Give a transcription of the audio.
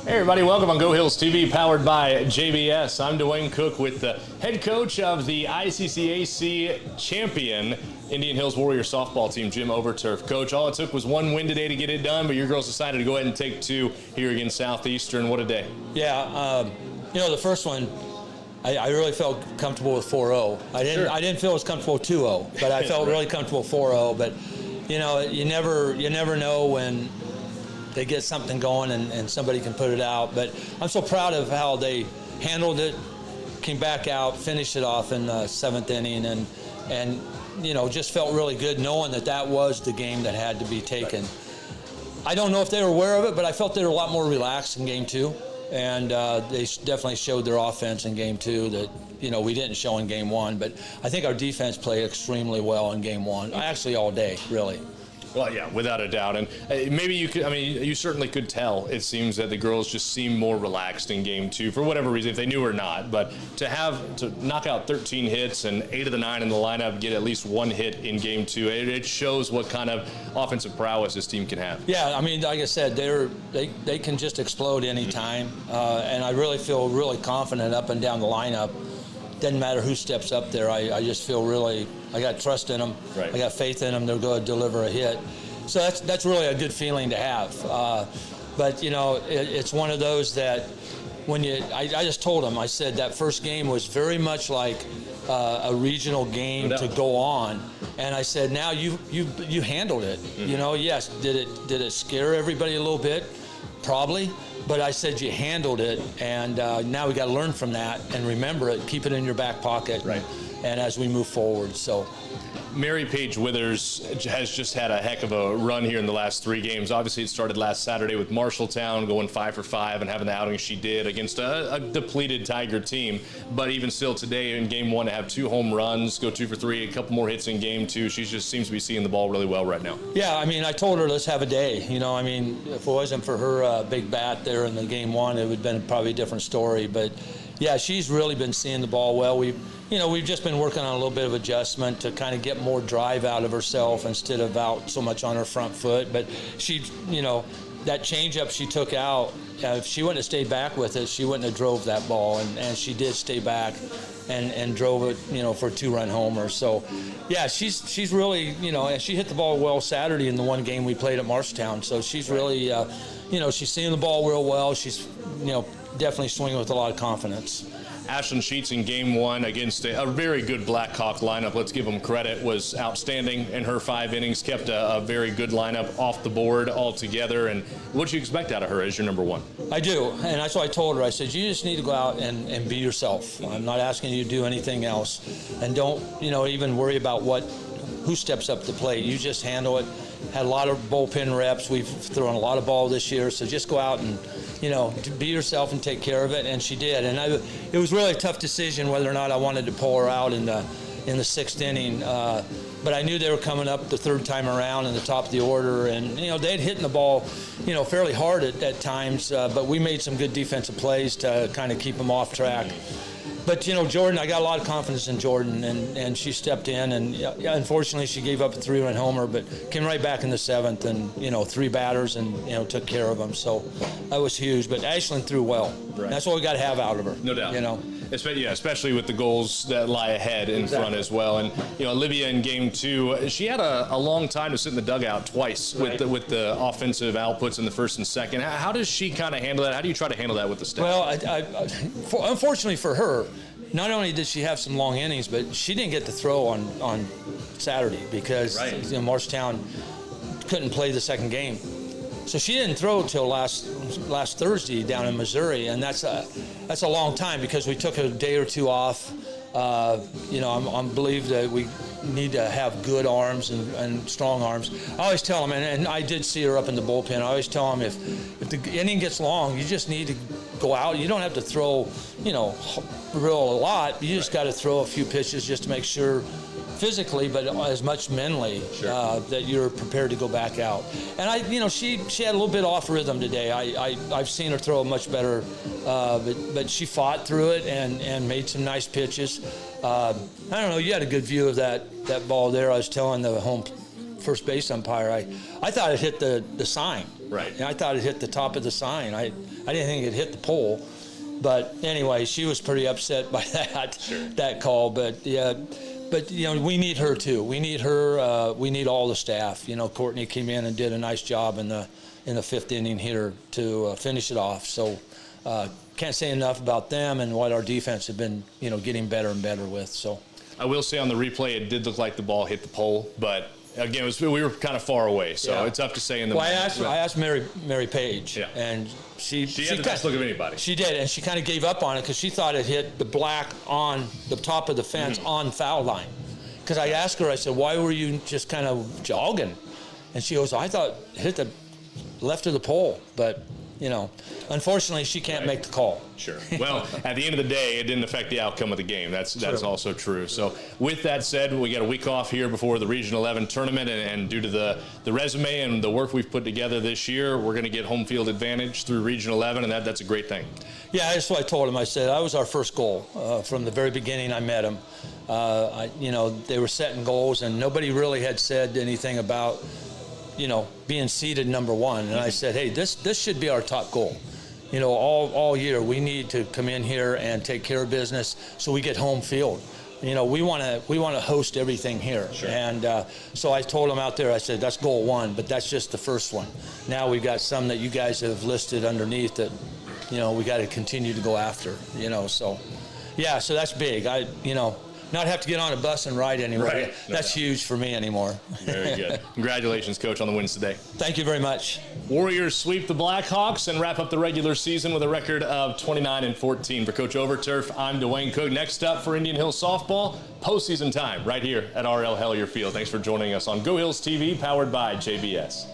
Hey everybody, welcome on Go Hills TV, powered by JBS. I'm Dwayne Cook with the head coach of the ICCAC champion Indian Hills Warrior softball team, Jim Overturf. Coach, all it took was one win today to get it done, but your girls decided to go ahead and take two here against Southeastern. What a day. Yeah, the first one, I really felt comfortable with 4-0. I didn't feel as comfortable with 2-0, but I felt really comfortable with 4-0. But, you never know when they get something going and somebody can put it out. But I'm so proud of how they handled it, came back out, finished it off in the seventh inning, and just felt really good knowing that was the game that had to be taken. I don't know if they were aware of it, but I felt they were a lot more relaxed in game two. And they definitely showed their offense in game two that, we didn't show in game one. But I think our defense played extremely well in game one, actually all day, really. Well, yeah, without a doubt. And maybe you certainly could tell. It seems that the girls just seem more relaxed in game two for whatever reason, if they knew or not. But to knock out 13 hits and 8 of the 9 in the lineup get at least one hit in game two, it shows what kind of offensive prowess this team can have. Yeah, like I said, they can just explode anytime. And I really feel really confident up and down the lineup. Doesn't matter who steps up there. I just feel I got trust in them. Right. I got faith in them. They're going to deliver a hit. So that's really a good feeling to have. But it's one of those that I just told them, I said that first game was very much like a regional game to go on. And I said, now you handled it. Mm-hmm. Yes, did it scare everybody a little bit? Probably. But I said you handled it, and now we got to learn from that and remember it, keep it in your back pocket, right? And as we move forward. So, Mary Paige Withers has just had a heck of a run here in the last 3 games. Obviously, it started last Saturday with Marshalltown going 5 for 5 and having the outing she did against a depleted Tiger team. But even still today in game 1 to have 2 home runs, go 2 for 3, a couple more hits in game 2. She just seems to be seeing the ball really well right now. Yeah, I told her let's have a day. If it wasn't for her big bat there in the game 1, it would have been probably a different story. But yeah, she's really been seeing the ball well. We've just been working on a little bit of adjustment to kind of get more drive out of herself instead of out so much on her front foot. But she, that changeup she took out, if she wouldn't have stayed back with it, she wouldn't have drove that ball. And she did stay back and drove it, for a 2-run homer. So, yeah, she's really, and she hit the ball well Saturday in the one game we played at Marshalltown. So she's really, she's seeing the ball real well. She's, definitely swinging with a lot of confidence. Ashlyn Sheets in game 1 against a very good Blackhawk lineup, let's give them credit, was outstanding in her 5 innings, kept a very good lineup off the board altogether. And what do you expect out of her as your number 1? I do, and that's what I told her. I said, you just need to go out and be yourself. I'm not asking you to do anything else. And don't, even worry about who steps up to the plate. You just handle it. Had a lot of bullpen reps. We've thrown a lot of ball this year, so just go out and, be yourself and take care of it. And she did. And it was really a tough decision whether or not I wanted to pull her out in the 6th inning. But I knew they were coming up the 3rd time around in the top of the order, and they'd hitting the ball, fairly hard at times. But we made some good defensive plays to kind of keep them off track. But, Jordan, I got a lot of confidence in Jordan, and she stepped in, and unfortunately she gave up a 3-run homer, but came right back in the 7th and, 3 batters and, took care of them. So that was huge. But Ashlyn threw well. Right. That's what we got to have out of her. No doubt. Especially with the goals that lie ahead in front as well. And, Olivia in game 2, she had a long time to sit in the dugout twice with the offensive outputs in the 1st and 2nd. How does she kind of handle that? How do you try to handle that with the staff? Well, unfortunately for her, not only did she have some long innings, but she didn't get to throw on Saturday because Marshalltown couldn't play the 2nd game. So she didn't throw till last Thursday down in Missouri, and that's a long time because we took a day or 2 off. I believe that we need to have good arms and strong arms. I always tell them, and I did see her up in the bullpen, I always tell them if the inning gets long, you just need to go out. You don't have to throw, real a lot. You just got to throw a few pitches just to make sure physically, but as much mentally, that you're prepared to go back out. And she had a little bit off rhythm today. I've seen her throw much better, but she fought through it and made some nice pitches. I don't know. You had a good view of that ball there. I was telling the home first base umpire, I thought it hit the sign. Right. And I thought it hit the top of the sign. I didn't think it hit the pole. But anyway, she was pretty upset by that call. But yeah, but we need her too. We need her. We need all the staff. Courtney came in and did a nice job in the fifth inning here to finish it off. So can't say enough about them and what our defense have been getting better and better with. So I will say on the replay, it did look like the ball hit the pole, but again, we were kind of far away, so it's tough to say in the moment. I asked Mary Page, and she had the best look of anybody. She did, and she kind of gave up on it because she thought it hit the black on the top of the fence on foul line. Because I asked her, I said, why were you just kind of jogging? And she goes, I thought it hit the left of the pole, but unfortunately, she can't make the call. Sure. Well, at the end of the day, it didn't affect the outcome of the game. That's also true. So with that said, we got a week off here before the Region 11 tournament, and due to the resume and the work we've put together this year, we're going to get home field advantage through Region 11, and that's a great thing. Yeah, that's what I told him. I said that was our first goal from the very beginning. I met him. They were setting goals, and nobody really had said anything about being seeded number one. And I said, hey, this should be our top goal. All year we need to come in here and take care of business so we get home field. We want to host everything here. Sure. And so I told them out there, I said, that's goal one, but that's just the first one. Now we've got some that you guys have listed underneath that, we got to continue to go after, so yeah, so that's big. Not have to get on a bus and ride anymore. Right. That's huge for me anymore. Very good. Congratulations, Coach, on the wins today. Thank you very much. Warriors sweep the Blackhawks and wrap up the regular season with a record of 29-14. For Coach Overturf, I'm Dwayne Cook. Next up for Indian Hill softball, postseason time right here at RL Hellyer Field. Thanks for joining us on Go Hills TV, powered by JBS.